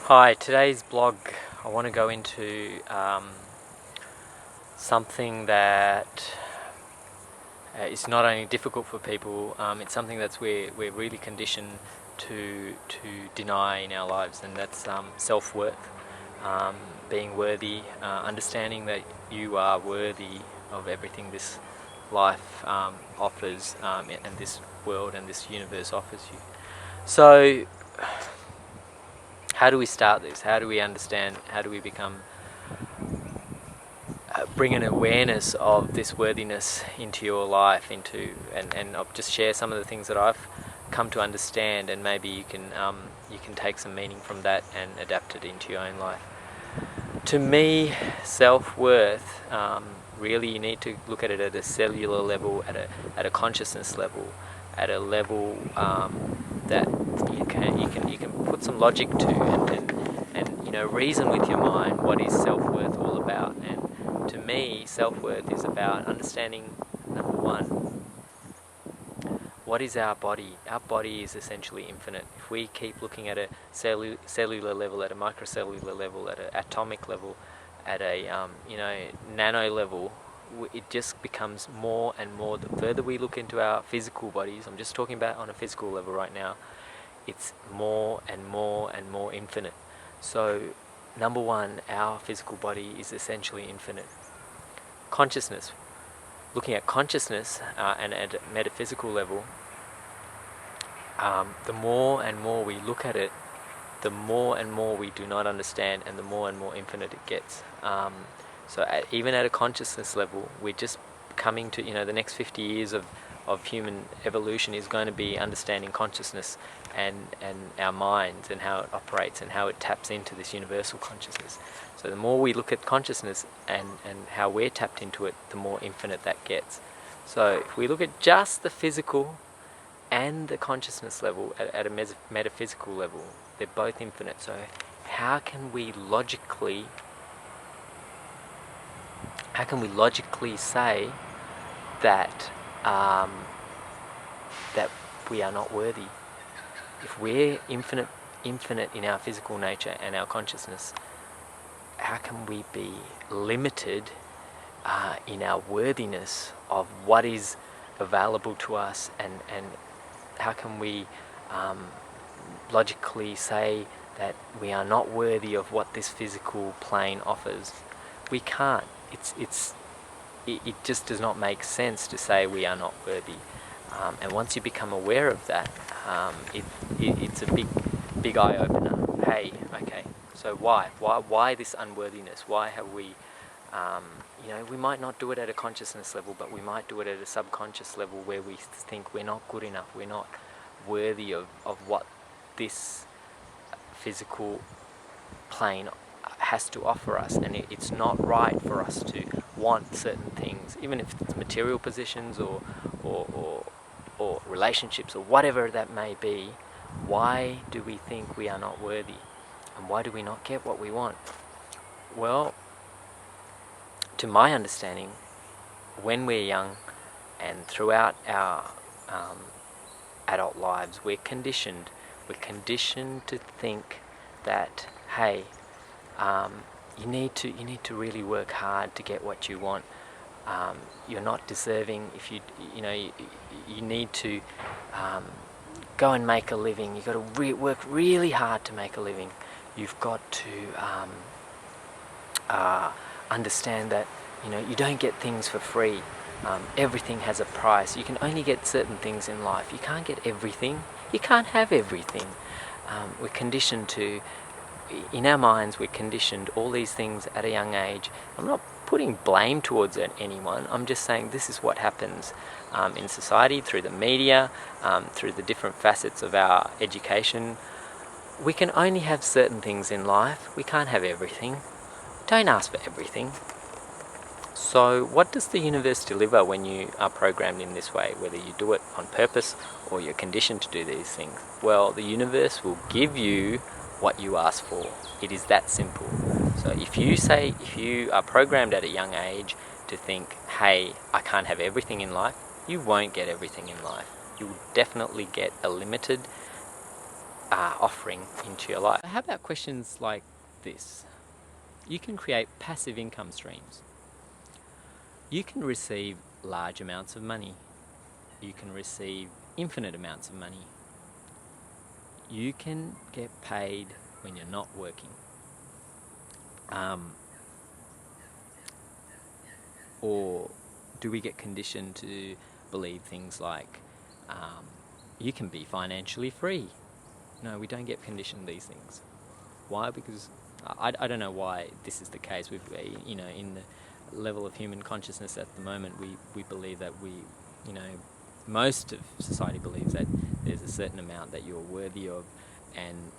Hi, today's blog I want to go into something that is not only difficult for people, it's something that's we're really conditioned to deny in our lives, and that's self-worth, being worthy, understanding that you are worthy of everything this life offers, and this world and this universe offers you. So how do we start this? How do we understand? How do we bring an awareness of this worthiness into your life? And I'll just share some of the things that I've come to understand, and maybe you can take some meaning from that and adapt it into your own life. To me, self-worth, really you need to look at it at a cellular level, at a consciousness level, at a level that you can put some logic to, and reason with your mind what is self-worth all about. And to me, self-worth is about understanding, number one, what is our body? Our body is essentially infinite. If we keep looking at a cellular level, at a microcellular level, at an atomic level, at a nano level, it just becomes more and more. The further we look into our physical bodies, I'm just talking about on a physical level right now, it's more and more and more infinite. So number one, our physical body is essentially infinite. Consciousness, looking at consciousness and at a metaphysical level, the more and more we look at it, the more and more we do not understand, and the more and more infinite it gets. Even at a consciousness level, we're just coming to, the next 50 years of human evolution is going to be understanding consciousness and our minds and how it operates and how it taps into this universal consciousness. So the more we look at consciousness and how we're tapped into it, the more infinite that gets. So if we look at just the physical and the consciousness level at a metaphysical level, they're both infinite. So how can we logically say that that we are not worthy? If we're infinite in our physical nature and our consciousness, how can we be limited in our worthiness of what is available to us, and how can we logically say that we are not worthy of what this physical plane offers? We can't. It just does not make sense to say we are not worthy. And once you become aware of that, it's a big eye opener. Hey, okay, so why this unworthiness? Why have we, we might not do it at a consciousness level, but we might do it at a subconscious level where we think we're not good enough, we're not worthy of what this physical plane has to offer us, and it's not right for us to want certain things, even if it's material positions or relationships or whatever that may be. Why do we think we are not worthy, and why do we not get what we want? Well, to my understanding, when we're young and throughout our adult lives, we're conditioned to think that, hey, you need to really work hard to get what you want. You're not deserving if you need to go and make a living. You've got to work really hard to make a living. You've got to understand that you don't get things for free. Everything has a price. You can only get certain things in life. You can't get everything. You can't have everything. We're conditioned to, in our minds, we're conditioned all these things at a young age. I'm not putting blame towards anyone. I'm just saying this is what happens in society, through the media, through the different facets of our education. We can only have certain things in life. We can't have everything. Don't ask for everything. So what does the universe deliver when you are programmed in this way, whether you do it on purpose or you're conditioned to do these things? Well, the universe will give you what you ask for. It is that simple. So if you are programmed at a young age to think, hey, I can't have everything in life, you won't get everything in life. You will definitely get a limited offering into your life. How about questions like this? You can create passive income streams. You can receive large amounts of money. You can receive infinite amounts of money. You can get paid when you're not working. Or do we get conditioned to believe things like you can be financially free? No, we don't get conditioned these things. Why? Because I don't know why this is the case. We've, in the level of human consciousness at the moment, we believe that most of society believes that there's a certain amount that you're worthy of, and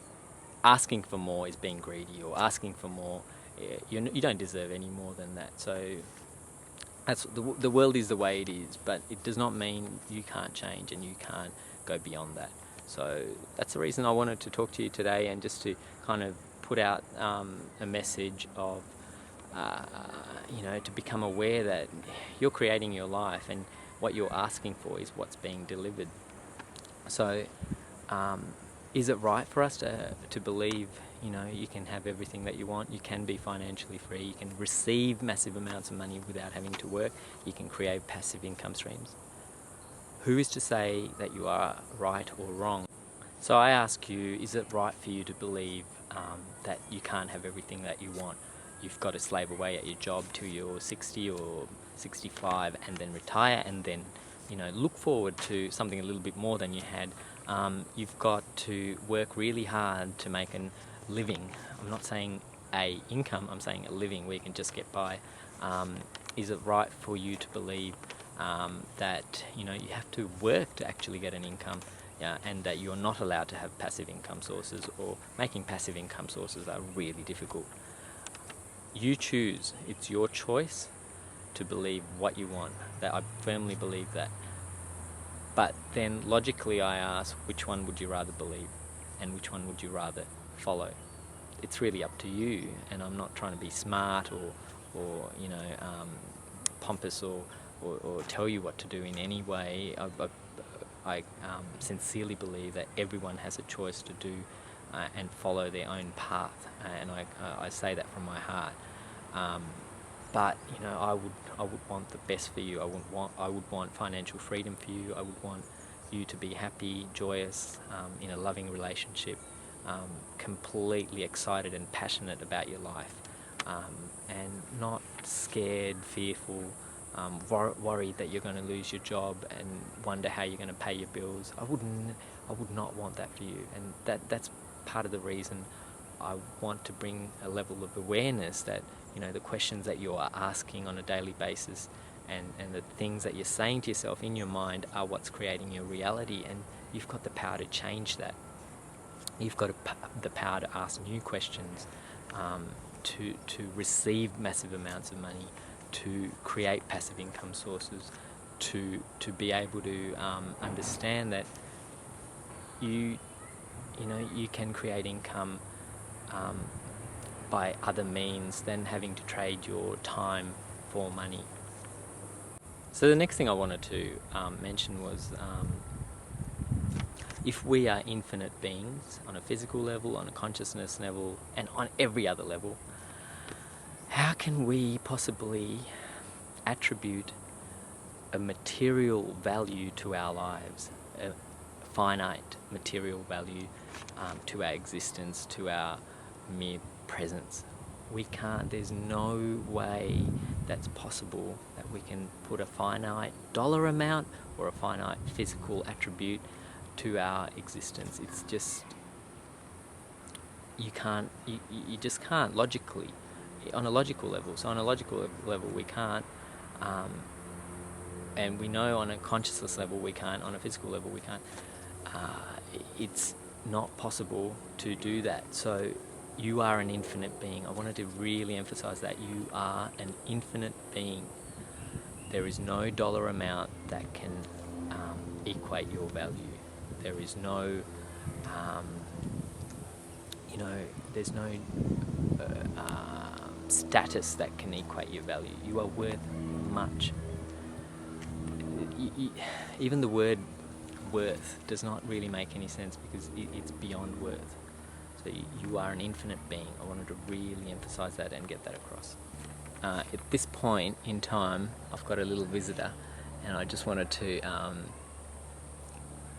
asking for more is being greedy, or asking for more, you don't deserve any more than that. So that's the world is the way it is, but it does not mean you can't change and you can't go beyond that. So that's the reason I wanted to talk to you today, and just to kind of put out a message of, to become aware that you're creating your life, and what you're asking for is what's being delivered. So is it right for us to believe, you can have everything that you want, you can be financially free, you can receive massive amounts of money without having to work, you can create passive income streams? Who is to say that you are right or wrong? So I ask you, is it right for you to believe that you can't have everything that you want? You've got to slave away at your job till you're 60 or 65 and then retire, and then look forward to something a little bit more than you had. You've got to work really hard to make a living. I'm not saying a income, I'm saying a living where you can just get by. Is it right for you to believe that you have to work to actually get an income, and that you're not allowed to have passive income sources, or making passive income sources are really difficult? You choose. It's your choice to believe what you want. That I firmly believe that. But then logically I ask, which one would you rather believe, and which one would you rather follow? It's really up to you, and I'm not trying to be smart or pompous or tell you what to do in any way. I sincerely believe that everyone has a choice to do and follow their own path, and I say that from my heart. But I would want the best for you. I would want financial freedom for you. I would want you to be happy, joyous, in a loving relationship, completely excited and passionate about your life, and not scared, fearful, worried that you're going to lose your job and wonder how you're going to pay your bills. I would not want that for you, and that's part of the reason I want to bring a level of awareness that the questions that you are asking on a daily basis, and the things that you're saying to yourself in your mind are what's creating your reality, and you've got the power to change that. You've got the power to ask new questions, to receive massive amounts of money, to create passive income sources, to be able to understand that you can create income by other means than having to trade your time for money. So the next thing I wanted to mention was, if we are infinite beings on a physical level, on a consciousness level, and on every other level, how can we possibly attribute a material value to our lives, a finite material value to our existence, to our mere presence? We can't. There's no way that's possible that we can put a finite dollar amount or a finite physical attribute to our existence. It's just, you can't. You just can't logically, on a logical level. So on a logical level we can't, and we know on a consciousness level we can't. On a physical level we can't. It's not possible to do that. So you are an infinite being. I wanted to really emphasize that. You are an infinite being. There is no dollar amount that can equate your value. There is no, there's no status that can equate your value. You are worth much. Even the word worth does not really make any sense, because it's beyond worth. So you are an infinite being. I wanted to really emphasize that and get that across. At this point in time, I've got a little visitor, and I just wanted to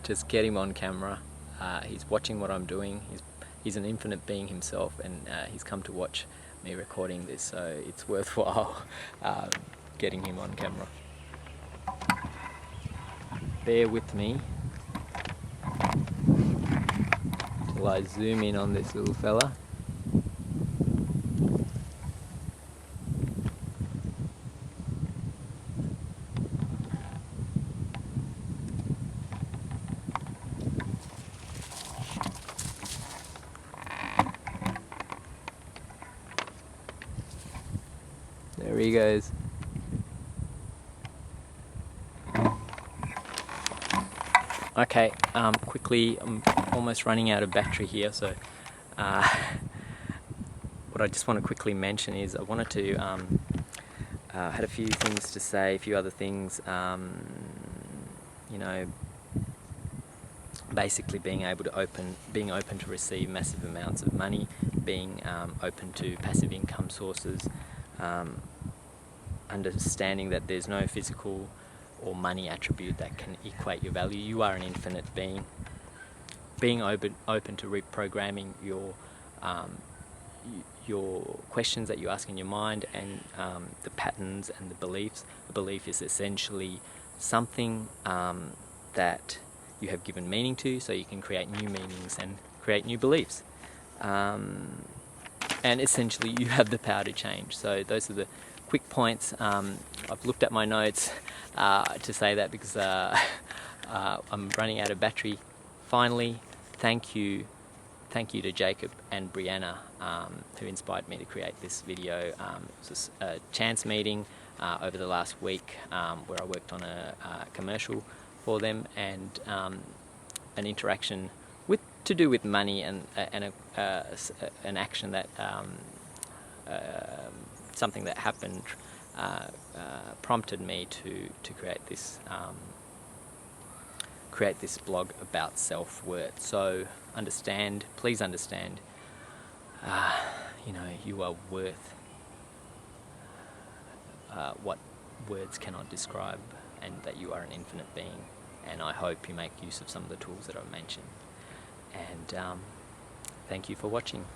just get him on camera. He's watching what I'm doing. He's an infinite being himself, and he's come to watch me recording this, so it's worthwhile getting him on camera. Bear with me till I zoom in on this little fella. There he goes. Okay, quickly, I'm almost running out of battery here, so what I just want to quickly mention is I wanted to, had a few things to say, a few other things, you know, basically being open to receive massive amounts of money, being open to passive income sources, understanding that there's no physical or money attribute that can equate your value. You are an infinite being. Being open to reprogramming your questions that you ask in your mind, and the patterns and the beliefs. A belief is essentially something that you have given meaning to, so you can create new meanings and create new beliefs. And essentially you have the power to change. So those are the quick points. I've looked at my notes to say that because I'm running out of battery. Finally, thank you to Jacob and Brianna, who inspired me to create this video. It was a chance meeting over the last week where I worked on a commercial for them, and an interaction to do with money, and an action that something that happened prompted me to create this blog about self-worth. So please understand, you know, you are worth what words cannot describe, and that you are an infinite being. And I hope you make use of some of the tools that I've mentioned. And thank you for watching.